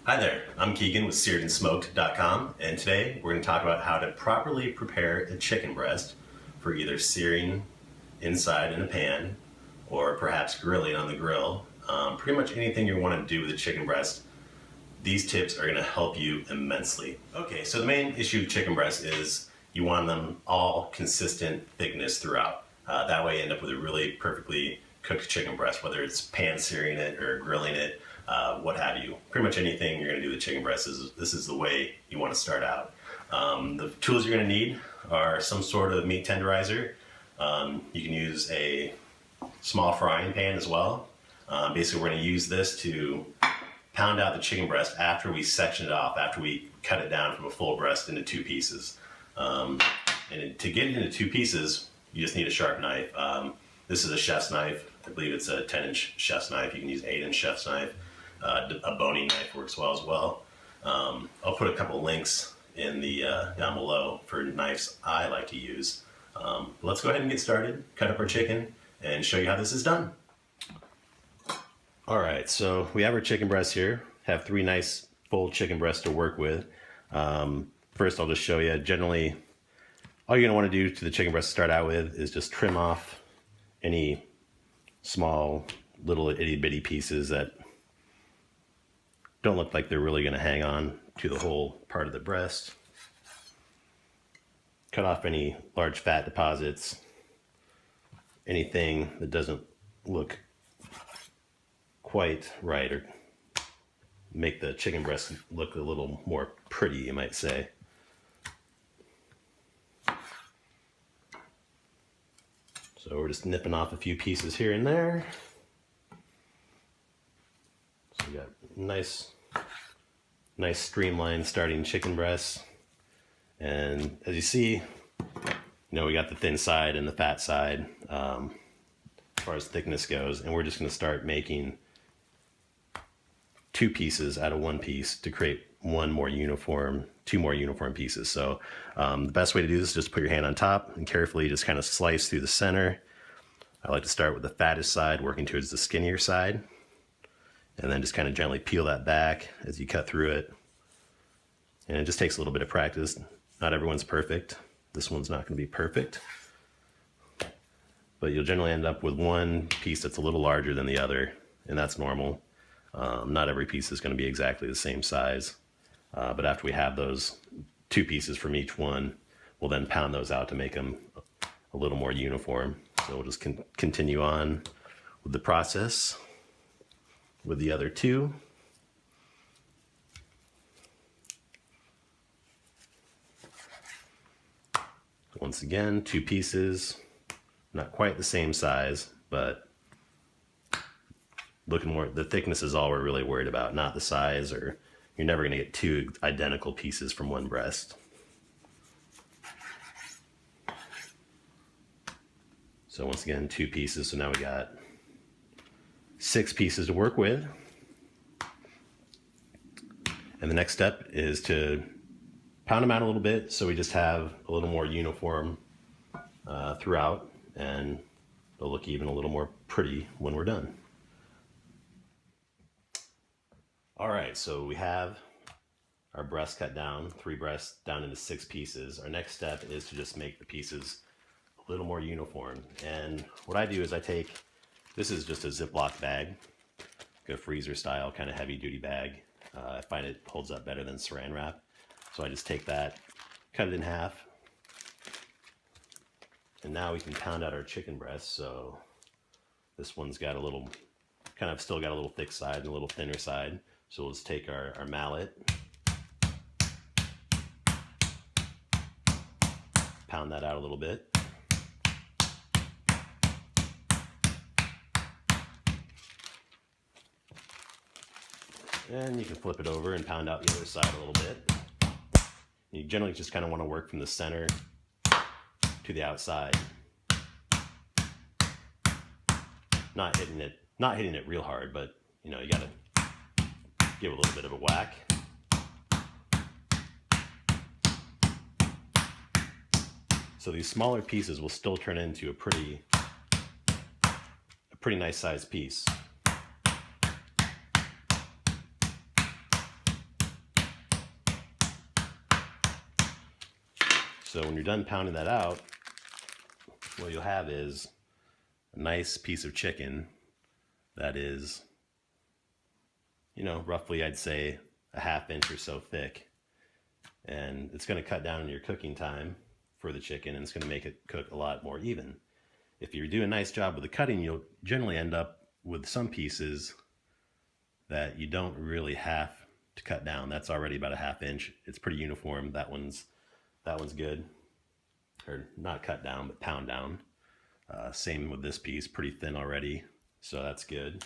Hi there, I'm Keegan with SearedandSmoked.com, and today we're going to talk about how to properly prepare a chicken breast for either searing inside in a pan or perhaps grilling on the grill. Pretty much anything you want to do with a chicken breast, these tips are going to help you immensely. Okay, so the main issue with chicken breast is you want them all consistent thickness throughout. That way you end up with a really perfectly cooked chicken breast, whether it's pan searing it or grilling it, what have you. Pretty much anything you're going to do with chicken breast, this is the way you want to start out. The tools you're going to need are some sort of meat tenderizer. You can use a small frying pan as well. Basically, we're going to use this to pound out the chicken breast after we section it off, after we cut it down from a full breast into two pieces. And to get it into two pieces, you just need a sharp knife. This is a chef's knife. I believe it's a 10-inch chef's knife. You can use an 8-inch chef's knife. A boning knife works well as well. I'll put a couple links in the down below for knives I like to use. Let's go ahead and get started, cut up our chicken, and show you how this is done. All right, so we have our chicken breasts here. Have 3 nice full chicken breasts to work with. First, I'll just show you. Generally, all you're gonna want to do to the chicken breast to start out with is just trim off any small little itty bitty pieces that don't look like they're really going to hang on to the whole part of the breast. Cut off any large fat deposits, anything that doesn't look quite right, or make the chicken breast look a little more pretty, you might say. So we're just nipping off a few pieces here and there. So we got nice streamlined starting chicken breasts. And as you see, we got the thin side and the fat side as far as thickness goes. And we're just going to start making 2 pieces out of 1 piece to create 2 more uniform pieces. So the best way to do this is just put your hand on top and carefully just kind of slice through the center. I like to start with the fattest side, working towards the skinnier side, and then just kind of gently peel that back as you cut through it. And it just takes a little bit of practice. Not everyone's perfect. This one's not going to be perfect, but you'll generally end up with one piece that's a little larger than the other, and that's normal. Not every piece is going to be exactly the same size, but after we have those 2 pieces from each one, we'll then pound those out to make them a little more uniform. So we'll just continue on with the process with the other 2. Once again, 2 pieces, not quite the same size, but looking more, the thickness is all we're really worried about, not the size, or you're never going to get 2 identical pieces from one breast. So once again, 2 pieces, so now we got 6 pieces to work with. And the next step is to pound them out a little bit so we just have a little more uniform throughout, and they'll look even a little more pretty when we're done. All right, so we have our breasts cut down, 3 breasts down into 6 pieces. Our next step is to just make the pieces a little more uniform. And what I do is this is just a Ziploc bag, like a freezer style kind of heavy duty bag. I find it holds up better than saran wrap. So I just take that, cut it in half, and now we can pound out our chicken breast. So this one's got still got a little thick side and a little thinner side. So we'll just take our mallet, pound that out a little bit. And you can flip it over and pound out the other side a little bit. You generally just kind of want to work from the center to the outside. Not hitting it real hard, but you gotta give a little bit of a whack. So these smaller pieces will still turn into a pretty nice sized piece. So when you're done pounding that out, what you'll have is a nice piece of chicken that is, you know, roughly I'd say a ½ inch or so thick. And it's going to cut down on your cooking time for the chicken, and it's going to make it cook a lot more even. If you do a nice job with the cutting, you'll generally end up with some pieces that you don't really have to cut down. That's already about a ½ inch. It's pretty uniform. That one's good. Or not cut down, but pound down. Same with this piece, pretty thin already, so that's good.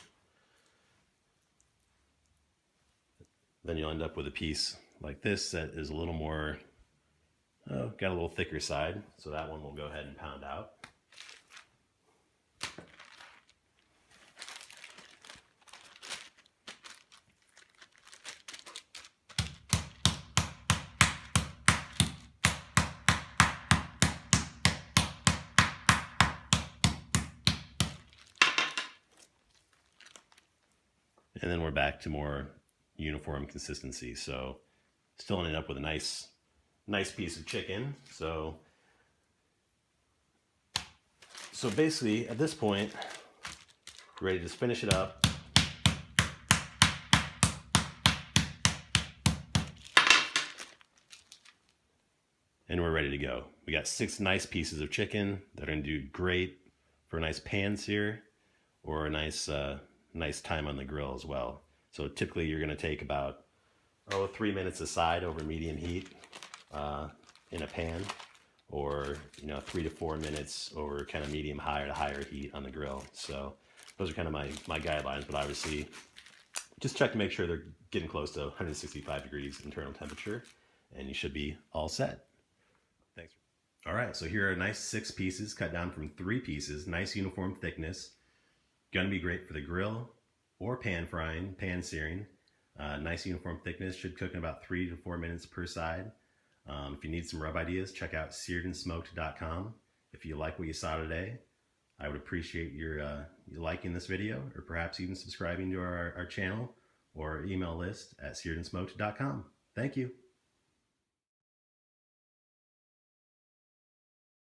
Then you'll end up with a piece like this that is a little more, got a little thicker side, so that one we'll go ahead and pound out. And then we're back to more uniform consistency. So still ending up with a nice piece of chicken. So basically at this point, we're ready to just finish it up. And we're ready to go. We got 6 nice pieces of chicken that are gonna do great for a nice pan sear or a nice time on the grill as well. So typically you're gonna take about 3 minutes aside over medium heat in a pan, or 3 to 4 minutes over kind of medium high to higher heat on the grill. So those are kind of my guidelines, but obviously just check to make sure they're getting close to 165 degrees internal temperature, and you should be all set. Thanks. All right, so here are nice 6 pieces cut down from 3 pieces, nice uniform thickness. Gonna be great for the grill or pan frying, pan searing. Nice uniform thickness, should cook in about 3 to 4 minutes per side. If you need some rub ideas, check out searedandsmoked.com. If you like what you saw today, I would appreciate your liking this video, or perhaps even subscribing to our channel or email list at searedandsmoked.com. Thank you.